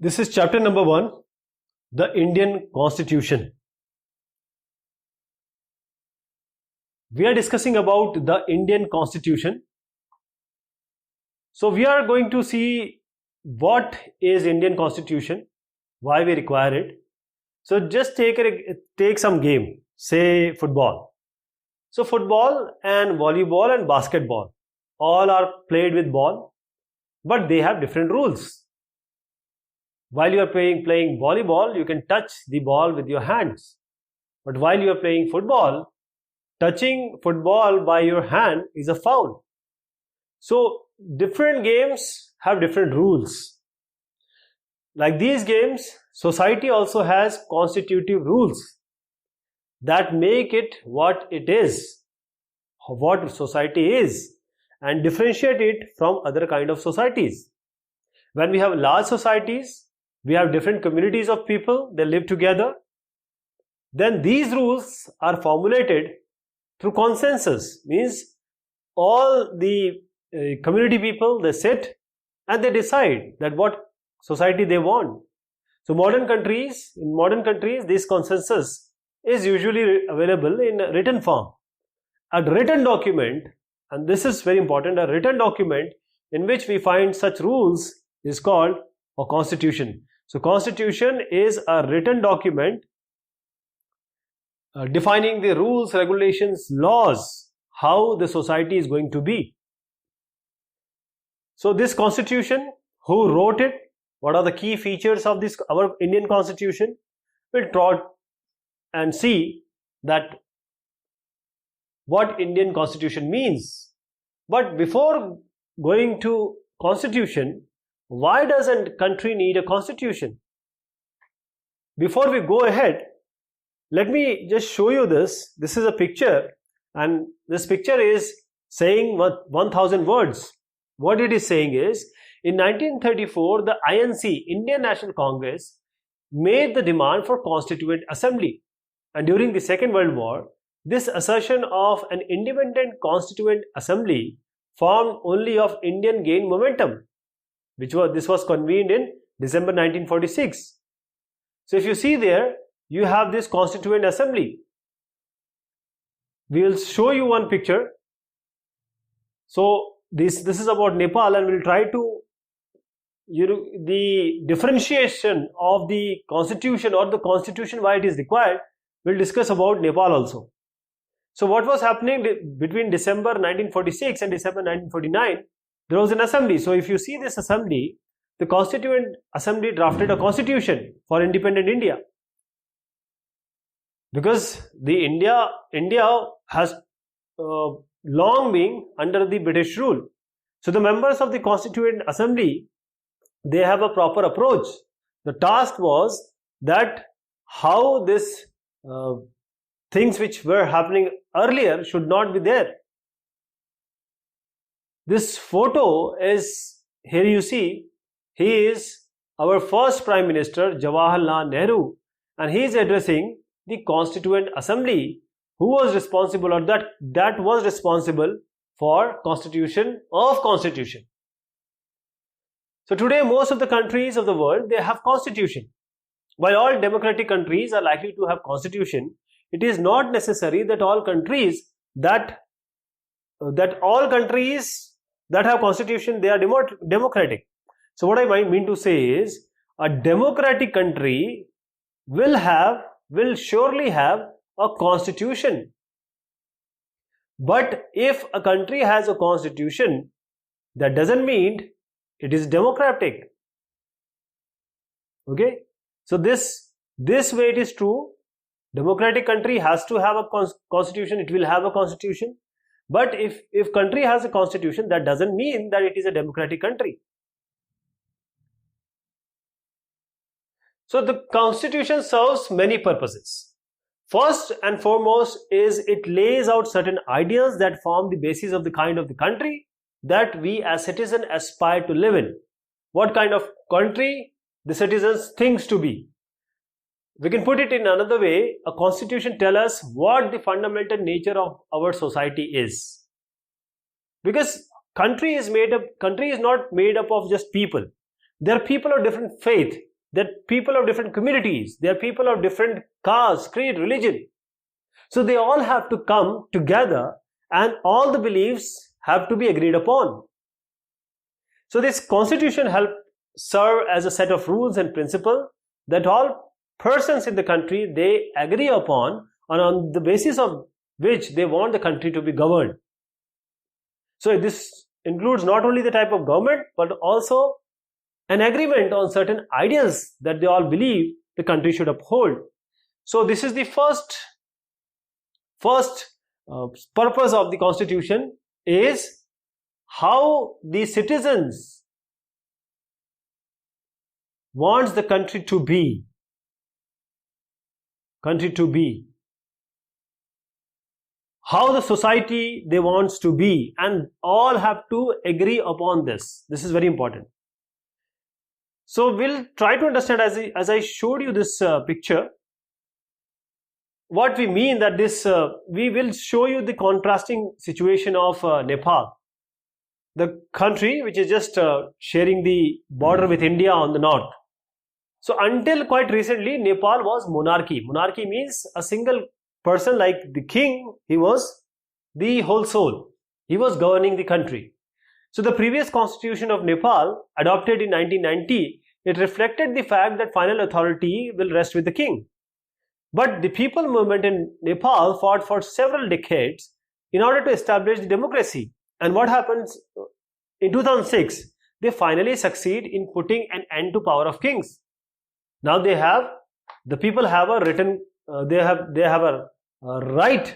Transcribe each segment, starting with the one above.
This is chapter number 1, the Indian Constitution. We are discussing about the Indian Constitution. So we are going to see what is Indian Constitution, why we require it. So just take some game, say football. So football and volleyball and basketball all are played with ball, but they have different rules. While you are playing volleyball, you can touch the ball with your hands. But while you are playing football, touching football by your hand is a foul. So different games have different rules. Like these games, society also has constitutive rules that make it what it is, what society is, and differentiate it from other kind of societies. When we have large societies, we have different communities of people, they live together. Then these rules are formulated through consensus, means all the community people, they sit and they decide that what society they want. So in modern countries, this consensus is usually available in written form. A written document, and this is very important, a written document in which we find such rules is called a constitution. So constitution is a written document defining the rules, regulations, laws, how the society is going to be. So this constitution, who wrote it, what are the key features of this, our Indian Constitution? We'll try and see that what Indian Constitution means. But before going to Constitution, why does a country need a constitution? Before we go ahead, let me just show you this. This is a picture, and this picture is saying 1000 words. What it is saying is, in 1934, the INC, Indian National Congress, made the demand for Constituent Assembly. And during the Second World War, this assertion of an independent Constituent Assembly formed only of Indian gained momentum. This was convened in December 1946. So if you see there, you have this Constituent Assembly. We will show you one picture. So this is about Nepal, and we'll try to, the differentiation of the constitution or the constitution, why it is required, we'll discuss about Nepal also. So what was happening between December 1946 and December 1949? There was an assembly. So if you see this assembly, the Constituent Assembly drafted a constitution for independent India. Because the India has long been under the British rule. So the members of the Constituent Assembly, they have a proper approach. The task was that how this things which were happening earlier should not be there. This photo is, here you see, he is our first Prime Minister, Jawaharlal Nehru, and he is addressing the Constituent Assembly, who was responsible, or that was responsible for constitution of constitution. So today most of the countries of the world, they have constitution. While all democratic countries are likely to have constitution, it is not necessary that all countries that have constitution, they are democratic. So what I mean to say is, a democratic country will surely have a constitution. But if a country has a constitution, that doesn't mean it is democratic. Okay? So this way it is true. Democratic country has to have a constitution, it will have a constitution. But if country has a constitution, that doesn't mean that it is a democratic country. So the constitution serves many purposes. First and foremost is it lays out certain ideas that form the basis of the kind of the country that we as citizens aspire to live in. What kind of country the citizens thinks to be. We can put it in another way, a constitution tells us what the fundamental nature of our society is. Because country is not made up of just people. There are people of different faith, They're people of different communities. They're people of different caste, creed, religion. So they all have to come together and all the beliefs have to be agreed upon. So this constitution helped serve as a set of rules and principles that all persons in the country, they agree upon, and on the basis of which they want the country to be governed. So this includes not only the type of government but also an agreement on certain ideals that they all believe the country should uphold. So this is the first purpose of the constitution, is how the citizens wants the country to be. How the society they wants to be, and all have to agree upon this. This is very important. So we'll try to understand, as I showed you this picture, what we mean that this, we will show you the contrasting situation of Nepal, the country which is just sharing the border with India on the north. So until quite recently, Nepal was monarchy. Monarchy means a single person, like the king, he was the whole soul. He was governing the country. So the previous constitution of Nepal, adopted in 1990, it reflected the fact that final authority will rest with the king. But the people movement in Nepal fought for several decades in order to establish the democracy. And what happens in 2006, they finally succeed in putting an end to power of kings. Now the people have a written, they have a right,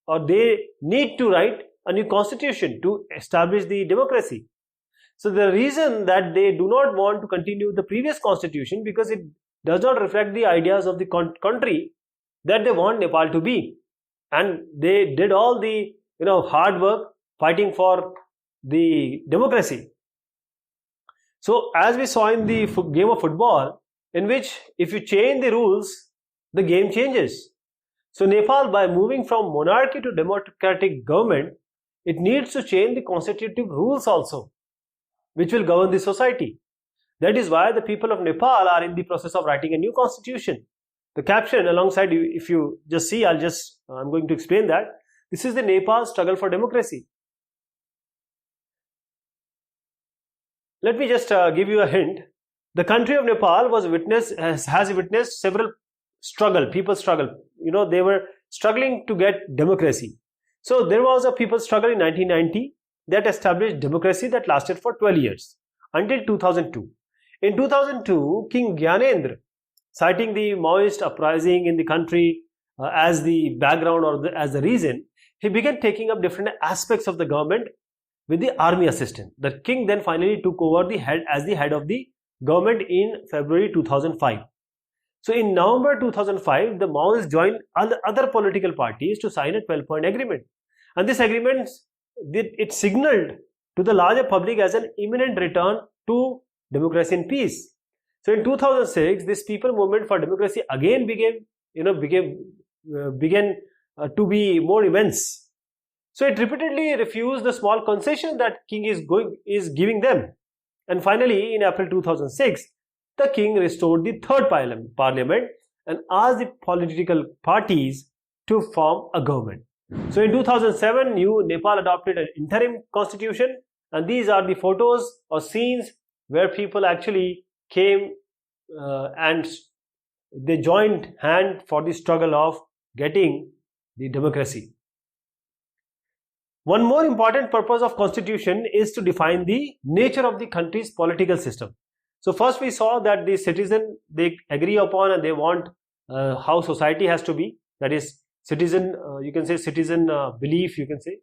or they need to write a new constitution to establish the democracy. So the reason that they do not want to continue the previous constitution, because it does not reflect the ideas of the country that they want Nepal to be. And they did all the hard work fighting for the democracy. So as we saw in the game of football, in which if you change the rules, the game changes. So Nepal, by moving from monarchy to democratic government, it needs to change the constitutive rules also, which will govern the society. That is why the people of Nepal are in the process of writing a new constitution. The caption alongside you, if you just see, I'm going to explain that. This is the Nepal struggle for democracy. Let me just give you a hint. The country of Nepal has witnessed several people struggle. They were struggling to get democracy. So there was a people struggle in 1990 that established democracy that lasted for 12 years until 2002. In 2002, King Gyanendra, citing the Maoist uprising in the country as the background or as the reason, he began taking up different aspects of the government with the army assistance. The king then finally took over as the head of the government in February 2005. So in November 2005, the Maoists joined other political parties to sign a 12-point agreement. And this agreement, it signaled to the larger public as an imminent return to democracy and peace. So in 2006, this people movement for democracy again began to be more immense. So it repeatedly refused the small concession that king is giving them. And finally, in April 2006, the king restored the third parliament and asked the political parties to form a government. So in 2007, Nepal adopted an interim constitution, and these are the photos or scenes where people actually came and they joined hand for the struggle of getting the democracy. One more important purpose of constitution is to define the nature of the country's political system. So first we saw that the citizen, they agree upon and they want how society has to be. That is citizen, you can say citizen belief, you can say.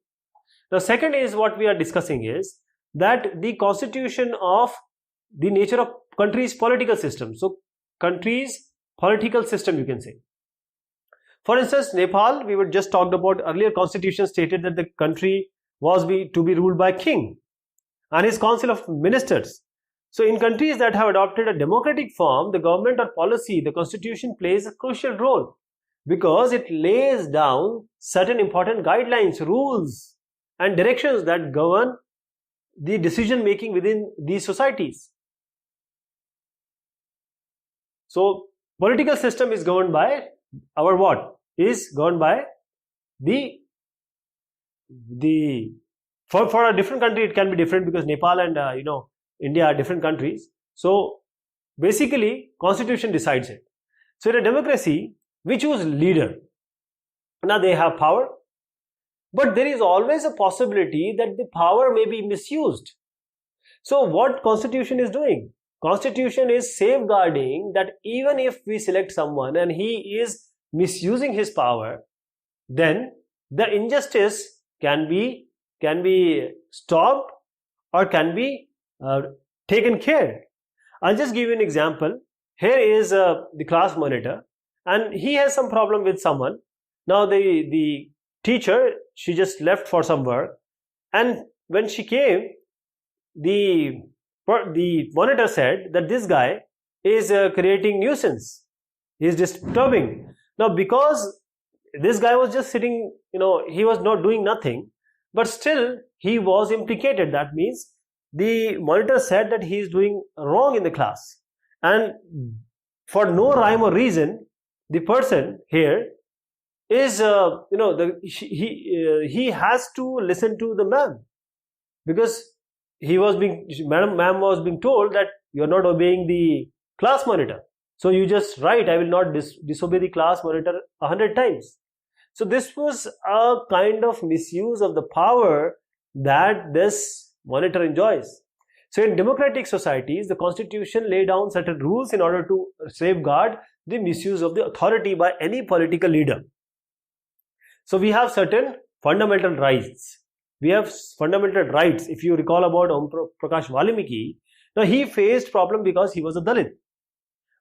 The second is what we are discussing is that the constitution of the nature of country's political system. So country's political system, you can say. For instance, Nepal, we were just talked about earlier, constitution stated that the country was to be ruled by king and his council of ministers. So in countries that have adopted a democratic form, the government or policy, the constitution plays a crucial role because it lays down certain important guidelines, rules and directions that govern the decision making within these societies. So political system is governed by our what? Is governed by the for a different country it can be different, because Nepal and India are different countries. So basically constitution decides it. So in a democracy we choose leader. Now they have power, but there is always a possibility that the power may be misused. So what constitution is doing? Constitution is safeguarding that even if we select someone and he is misusing his power, then the injustice can be stopped or can be taken care. I'll just give you an example. Here is the class monitor, and he has some problem with someone. Now the teacher, she just left for some work, and when she came, the monitor said that this guy is creating nuisance, he is disturbing. Now because this guy was just sitting, he was not doing nothing, but still he was implicated. That means the monitor said that he is doing wrong in the class, and for no rhyme or reason the person here is he has to listen to the ma'am, because ma'am was being told that you are not obeying the class monitor, so you just write, I will not disobey the class monitor 100 times. So this was a kind of misuse of the power that this monitor enjoys. So in democratic societies, the constitution lay down certain rules in order to safeguard the misuse of the authority by any political leader. So we have certain fundamental rights. We have fundamental rights. If you recall about Om Prakash Valmiki, now he faced problem because he was a Dalit.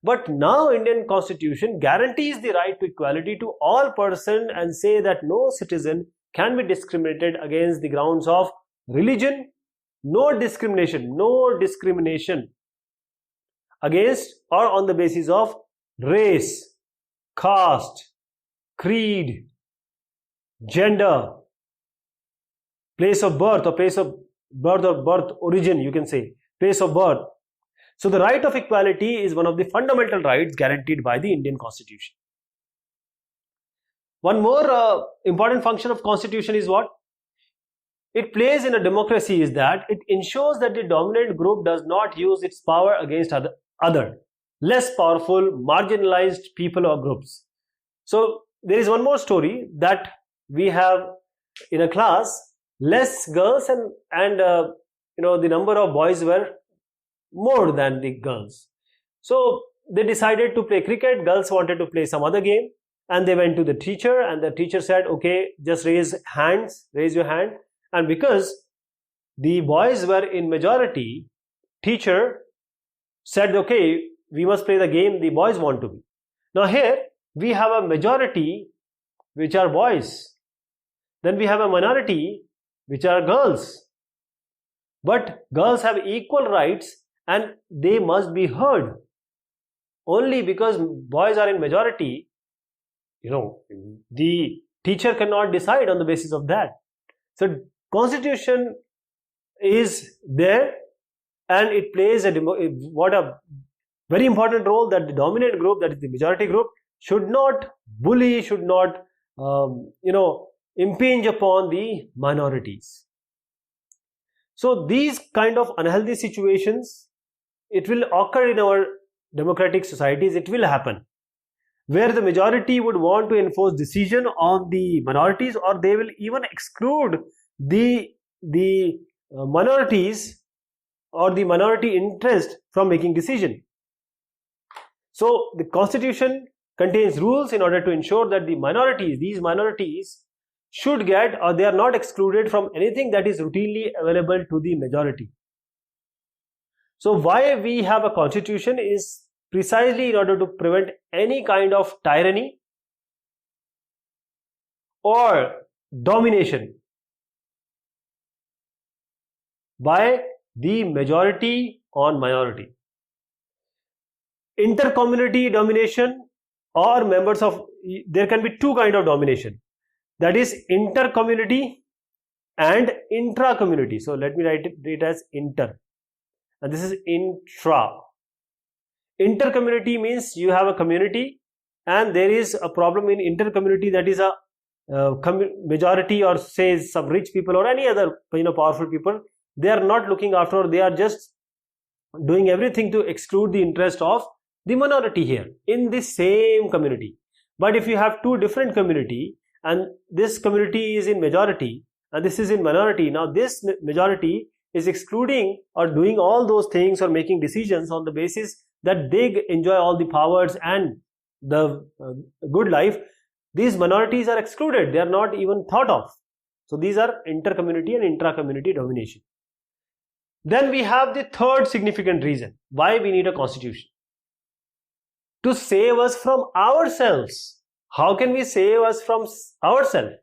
But now Indian constitution guarantees the right to equality to all persons and say that no citizen can be discriminated against the grounds of religion, no discrimination against or on the basis of race, caste, creed, gender, place of birth or birth origin, you can say, place of birth. So the right of equality is one of the fundamental rights guaranteed by the Indian Constitution. One more important function of Constitution is what it plays in a democracy is that it ensures that the dominant group does not use its power against other less powerful, marginalized people or groups. So there is one more story that we have in a class, less girls and the number of boys were more than the girls. So they decided to play cricket. Girls wanted to play some other game, and they went to the teacher, and the teacher said, okay, just raise your hand. And because the boys were in majority, teacher said, okay, we must play the game the boys want to be. Now here we have a majority which are boys, then we have a minority which are girls, but girls have equal rights and they must be heard. Only because boys are in majority, the teacher cannot decide on the basis of that. So constitution is there, and it plays a very important role, that the dominant group, that is the majority group, should not bully, should not impinge upon the minorities. So these kind of unhealthy situations, it will occur in our democratic societies. It will happen where the majority would want to enforce decision on the minorities, or they will even exclude the minorities or the minority interest from making decision. So the constitution contains rules in order to ensure that these minorities should get, or they are not excluded from anything that is routinely available to the majority. So why we have a constitution is precisely in order to prevent any kind of tyranny or domination by the majority on minority. Inter-community domination, or members of, there can be two kind of domination, that is inter-community and intra-community. So let me write it as inter, and this is intra. Inter-community means you have a community and there is a problem in inter-community, that is a majority, or say some rich people or any other powerful people, they are not looking after, or they are just doing everything to exclude the interest of the minority here in this same community. But if you have two different community, and this community is in majority and this is in minority, now this majority is excluding or doing all those things or making decisions on the basis that they enjoy all the powers and the good life. These minorities are excluded, they are not even thought of. So these are inter-community and intra-community domination. Then we have the third significant reason why we need a constitution: to save us from ourselves. How can we save us from ourselves,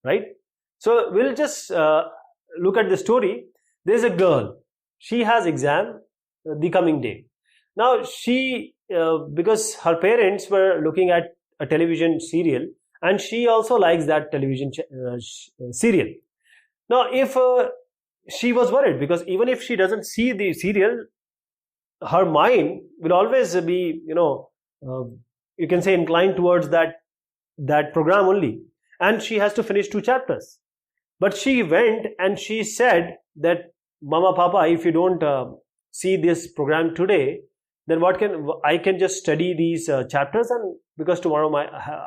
right? So we'll just look at the story. There's a girl, she has exam the coming day. Now she, because her parents were looking at a television serial and she also likes that television serial. Now if she was worried, because even if she doesn't see the serial, her mind will always be, you can say, inclined towards that program only, and she has to finish 2 chapters. But she went and she said that, Mama, Papa, if you don't see this program today, then I can just study these chapters, and because tomorrow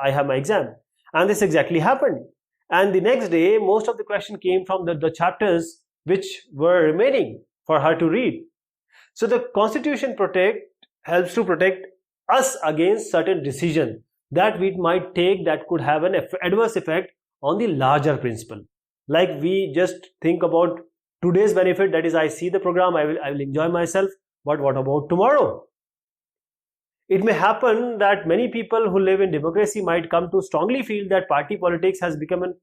I have my exam. And this exactly happened. And the next day, most of the question came from the chapters which were remaining for her to read. So the constitution helps to protect us against certain decisions that we might take that could have an adverse effect on the larger principle. Like we just think about today's benefit, that is, I see the program, I will enjoy myself, but what about tomorrow? It may happen that many people who live in democracy might come to strongly feel that party politics has become an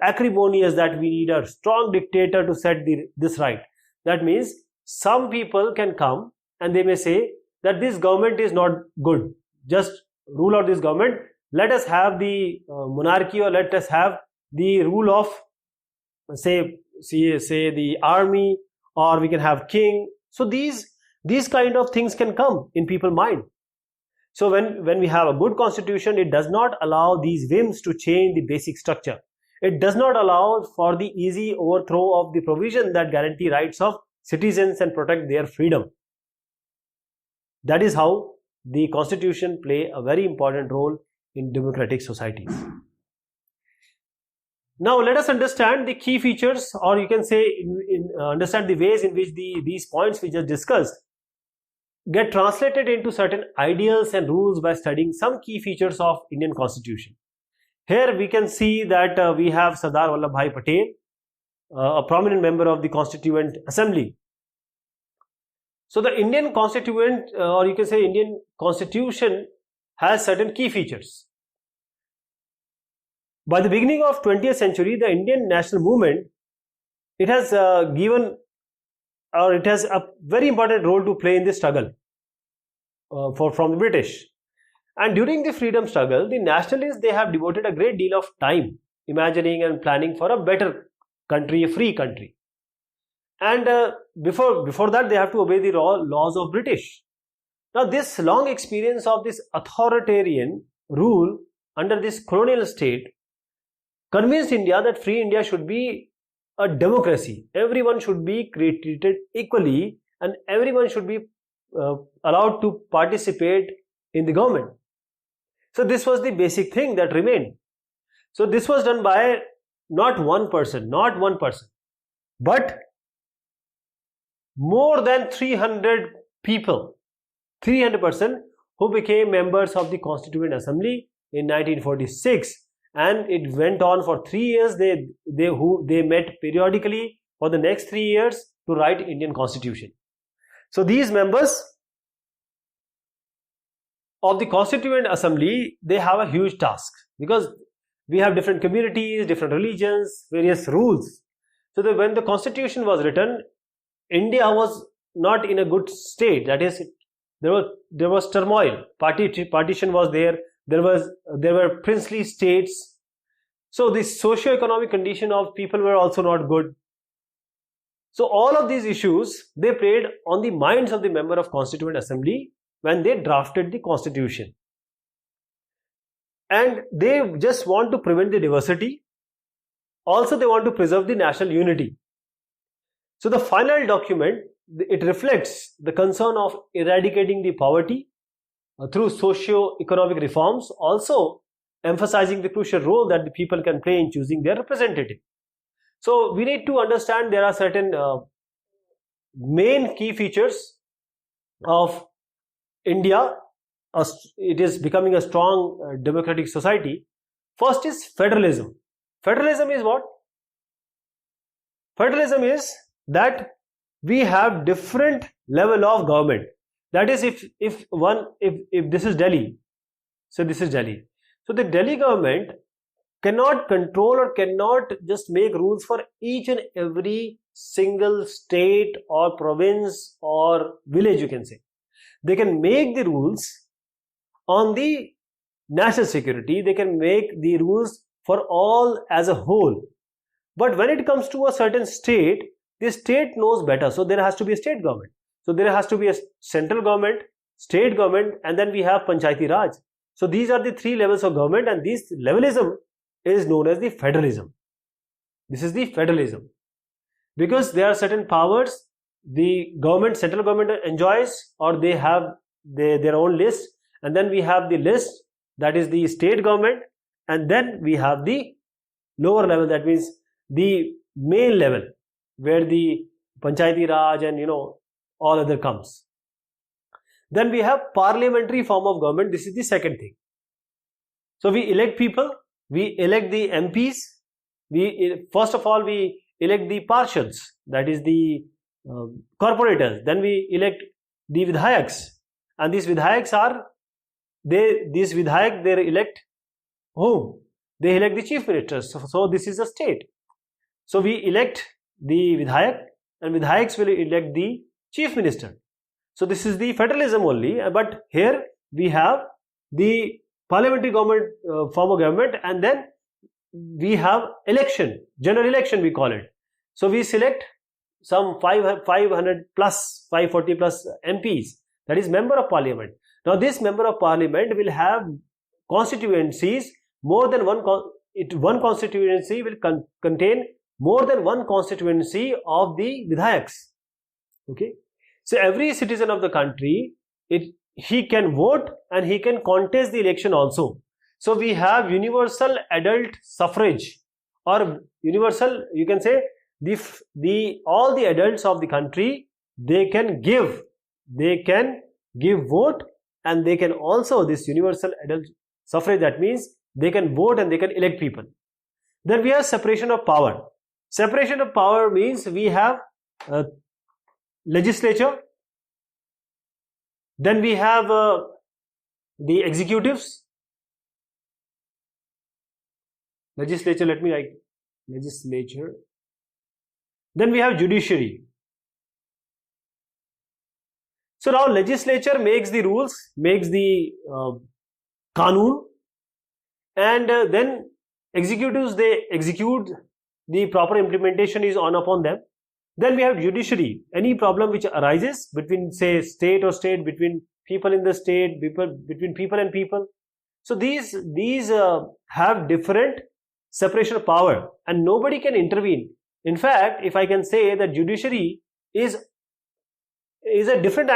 acrimonious, that we need a strong dictator to set this right. That means some people can come and they may say that this government is not good, just rule out this government, let us have the monarchy, or let us have the rule of, say the army, or we can have king. So these kind of things can come in people's mind. So when we have a good constitution, it does not allow these whims to change the basic structure. It does not allow for the easy overthrow of the provision that guarantee rights of citizens and protect their freedom. That is how the constitution play a very important role in democratic societies. Now let us understand the key features, or you can say understand the ways in which these points we just discussed get translated into certain ideals and rules by studying some key features of Indian constitution. Here we can see that we have Sardar Vallabhbhai Patel, a prominent member of the Constituent Assembly. So the Indian Constituent, or you can say Indian Constitution, has certain key features. By the beginning of 20th century, the Indian national movement, it has given, or it has a very important role to play in the struggle from the British. And during the freedom struggle, the nationalists, they have devoted a great deal of time imagining and planning for a better country, a free country. And before that, they have to obey the laws of British. Now this long experience of this authoritarian rule under this colonial state convinced India that free India should be a democracy. Everyone should be treated equally and everyone should be allowed to participate in the government. So this was the basic thing that remained. So this was done by not one person, but more than 300 people, 300% who became members of the Constituent Assembly in 1946, and it went on for 3 years. They met periodically for the next 3 years to write Indian Constitution. So these members of the Constituent Assembly, they have a huge task, because we have different communities, different religions, various rules. So that when the Constitution was written, India was not in a good state. That is, there was turmoil. Partition was there. There were princely states. So the socio-economic condition of people were also not good. So all of these issues, they played on the minds of the member of Constituent Assembly, when they drafted the constitution. And they just want to prevent the diversity. Also, they want to preserve the national unity. So the final document, it reflects the concern of eradicating the poverty through socio-economic reforms, also emphasizing the crucial role that the people can play in choosing their representative. So we need to understand there are certain main key features of India. It is becoming a strong democratic society. First is federalism. Federalism is what? Federalism is that we have different level of government. That is, if this is Delhi, so this is Delhi. So the Delhi government cannot control or cannot just make rules for each and every single state or province or village, you can say. They can make the rules on the national security. They can make the rules for all as a whole. But when it comes to a certain state, the state knows better. So there has to be a state government. So there has to be a central government, state government, and then we have Panchayati Raj. So these are the three levels of government, and this levelism is known as the federalism. This is the federalism. Because there are certain powers the government, central government enjoys, or they have their own list, and then we have the list, that is the state government, and then we have the lower level, that means the main level, where the Panchayati Raj and all other comes. Then we have parliamentary form of government. This is the second thing. So we elect people, we elect the MPs, first of all we elect the parshals, that is the corporators. Then we elect the vidhayaks, and these vidhayaks are they elect whom? They elect the chief ministers. So this is a state. So we elect the vidhayak, and vidhayaks will elect the chief minister. So this is the federalism only, but here we have the parliamentary government form of government, and then we have election, general election we call it. So we select some 500 plus, 540 plus MPs, that is member of parliament. Now this member of parliament will have constituencies, more than one constituency will contain more than one constituency of the vidhayaks. Okay, so every citizen of the country, he can vote and he can contest the election also. So we have universal adult suffrage, or universal, you can say, all the adults of the country, they can give vote, and they can also, this universal adult suffrage, that means they can vote and they can elect people. Then we have separation of power. Separation of power means we have legislature, then we have the executives, legislature, let me write legislature, then we have judiciary. So now legislature makes the rules, makes the Kanun, and then executives, they execute, the proper implementation is on upon them. Then we have judiciary. Any problem which arises between, say, state or state, between people in the state, between people and people. So these have different separation of power, and nobody can intervene. In fact, if I can say that judiciary is a different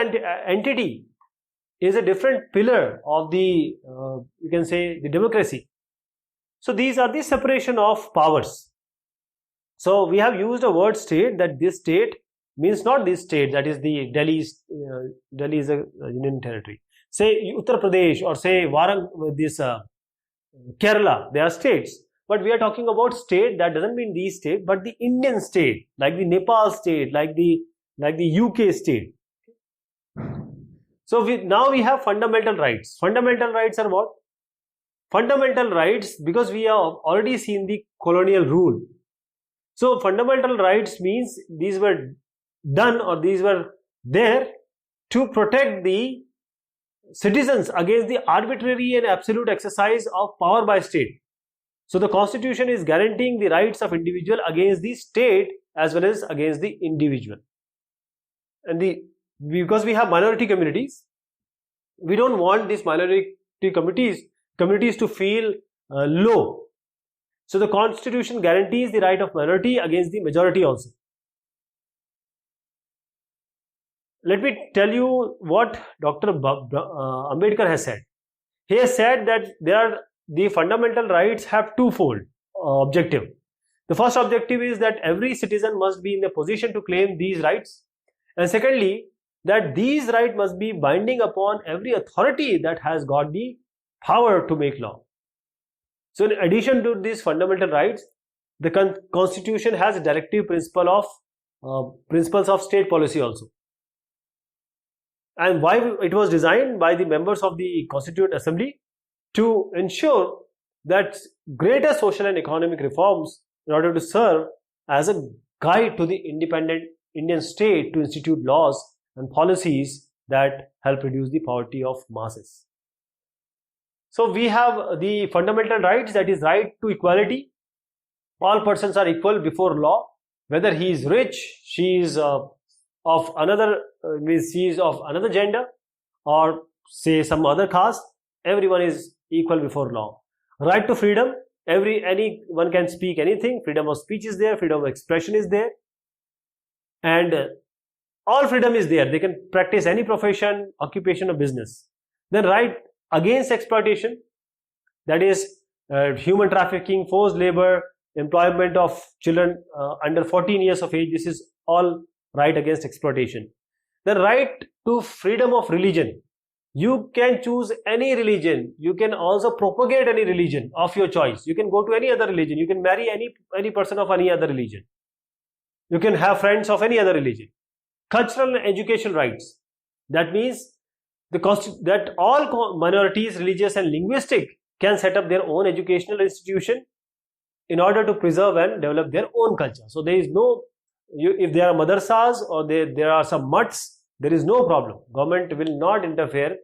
entity, is a different pillar of the, you can say, the democracy. So these are the separation of powers. So we have used a word state, that this state means not this state, that is the Delhi is a union territory. Say Uttar Pradesh, or say Kerala, they are states. But we are talking about state, that doesn't mean these state, but the Indian state, like the Nepal state, like the UK state. So now we have fundamental rights. Fundamental rights are what? Fundamental rights, because we have already seen the colonial rule. So fundamental rights means these were done, or these were there to protect the citizens against the arbitrary and absolute exercise of power by state. So the constitution is guaranteeing the rights of individual against the state as well as against the individual. And because we have minority communities, We don't want these minority communities to feel low. So the constitution guarantees the right of minority against the majority also. Let me tell you what Dr. Ambedkar has said. He has said that the fundamental rights have twofold objective. The first objective is that every citizen must be in a position to claim these rights, and secondly, that these rights must be binding upon every authority that has got the power to make law. So in addition to these fundamental rights, the constitution has a directive principles of state policy also. And why it was designed by the members of the Constituent Assembly to ensure that greater social and economic reforms in order to serve as a guide to the independent Indian state to institute laws and policies that help reduce the poverty of masses. So we have the fundamental rights, that is right to equality. All persons are equal before law, whether he is rich, she is of another gender, or say some other caste. Everyone is equal before law. Right to freedom, anyone can speak anything. Freedom of speech is there, freedom of expression is there, and all freedom is there. They can practice any profession, occupation, or business. Then right against exploitation, that is human trafficking, forced labor, employment of children under 14 years of age. This is all right against exploitation. The right to freedom of religion. You can choose any religion. You can also propagate any religion of your choice. You can go to any other religion. You can marry any person of any other religion. You can have friends of any other religion. Cultural and educational rights. That means that all minorities, religious and linguistic, can set up their own educational institution in order to preserve and develop their own culture. So there is no, if there are madrasas or there are some mutts, there is no problem. Government will not interfere.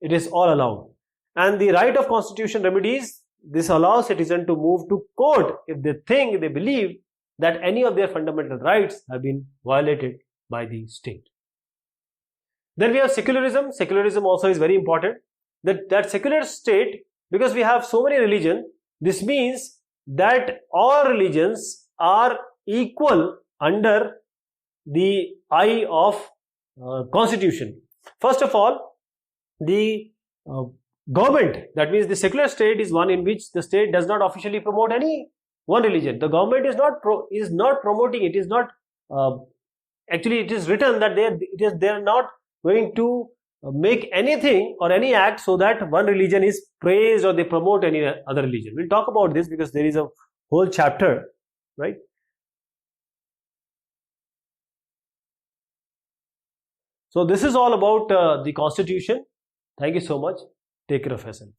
It is all allowed. And the right of constitution remedies, this allows citizens to move to court if they believe that any of their fundamental rights have been violated by the state. Then we have secularism. Secularism also is very important. That secular state, because we have so many religions, this means that all religions are equal under the eye of constitution. First of all, the government, that means the secular state, is one in which the state does not officially promote any one religion. The government is not promoting it. Is not actually, it is written that they are not going to make anything or any act so that one religion is praised or they promote any other religion. We'll talk about this because there is a whole chapter, right? So this is all about the constitution. Thank you so much. Take care of yourself.